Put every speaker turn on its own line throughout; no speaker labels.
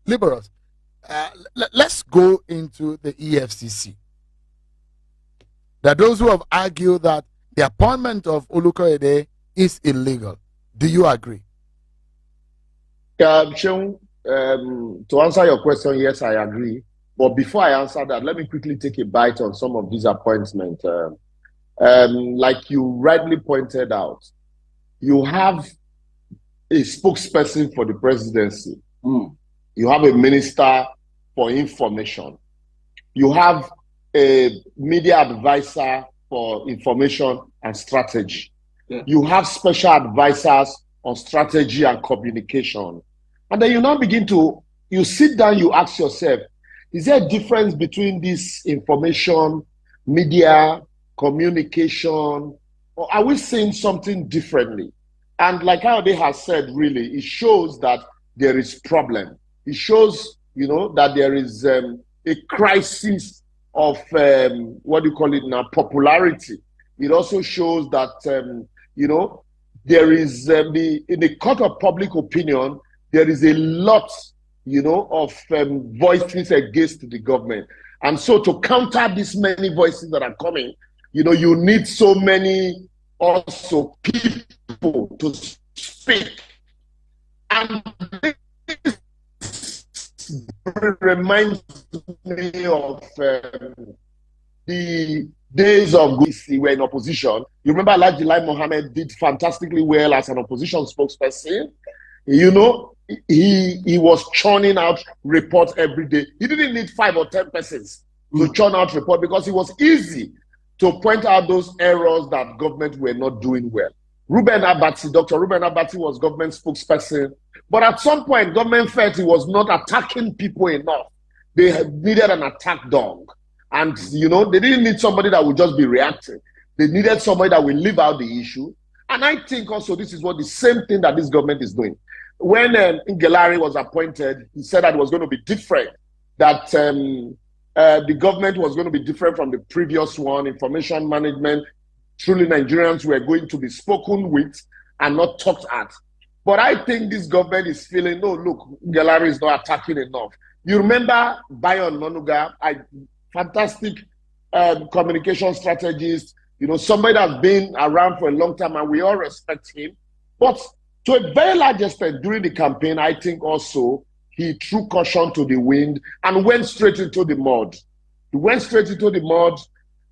liberals, let's go into the EFCC. There are those who have argued that the appointment of Olukoyede is illegal. Do you agree?
Seun, to answer your question, yes, I agree. But before I answer that, let me quickly take a bite on some of these appointments. Like you rightly pointed out, you have a spokesperson for the presidency. You have a minister for information. You have a media advisor for information and strategy. Yeah. You have special advisors on strategy and communication. And then you now begin to, you sit down, you ask yourself, is there a difference between this information, media, communication, or are we seeing something differently? And like Ayode has said, really, it shows that there is problem. It shows, you know, that there is a crisis of, what do you call it now, popularity. It also shows that, you know, there is, in the court of public opinion, there is a lot, you know, of voices against the government. And so to counter these many voices that are coming, you know, you need so many also people to speak. And this reminds me of the days of we were in opposition. You remember Alhaji Lai Mohammed did fantastically well as an opposition spokesperson. You know, he was churning out reports every day. He didn't need 5 or 10 persons to churn out reports because it was easy to point out those errors that government were not doing well. Dr. Ruben Abati was government spokesperson, but at some point, government felt he was not attacking people enough. They needed an attack dog. And, you know, they didn't need somebody that would just be reacting. They needed somebody that will live out the issue. And I think also this is what the same thing that this government is doing. When Ngelari was appointed, he said that it was going to be different, that the government was going to be different from the previous one, information management. Truly Nigerians were going to be spoken with and not talked at. But I think this government is feeling, no, look, Ngelari is not attacking enough. You remember Bayon Nonuga, fantastic communication strategist, you know, somebody that's been around for a long time and we all respect him. But to a very large extent during the campaign, I think also he threw caution to the wind and went straight into the mud. He went straight into the mud,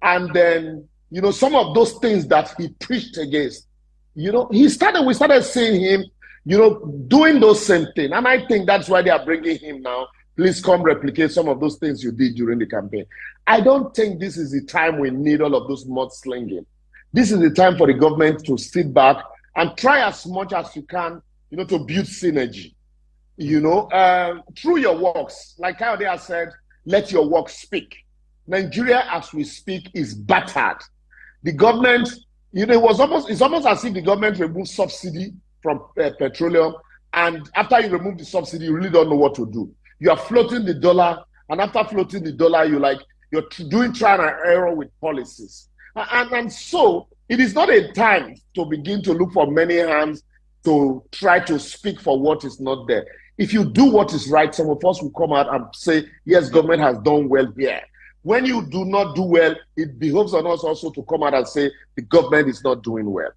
and then, you know, some of those things that he preached against, you know, we started seeing him, you know, doing those same things. And I think that's why they are bringing him now. Please come replicate some of those things you did during the campaign. I don't think this is the time we need all of those mudslinging. This is the time for the government to sit back and try as much as you can, you know, to build synergy. You know, through your works, like how they have said, let your work speak. Nigeria, as we speak, is battered. The government, you know, it's almost as if the government removed subsidy from petroleum, and after you remove the subsidy, you really don't know what to do. You are floating the dollar, and after floating the dollar, you're doing trial and error with policies. And so it is not a time to begin to look for many hands to try to speak for what is not there. If you do what is right, some of us will come out and say, yes, government has done well here. When you do not do well, it behoves on us also to come out and say the government is not doing well.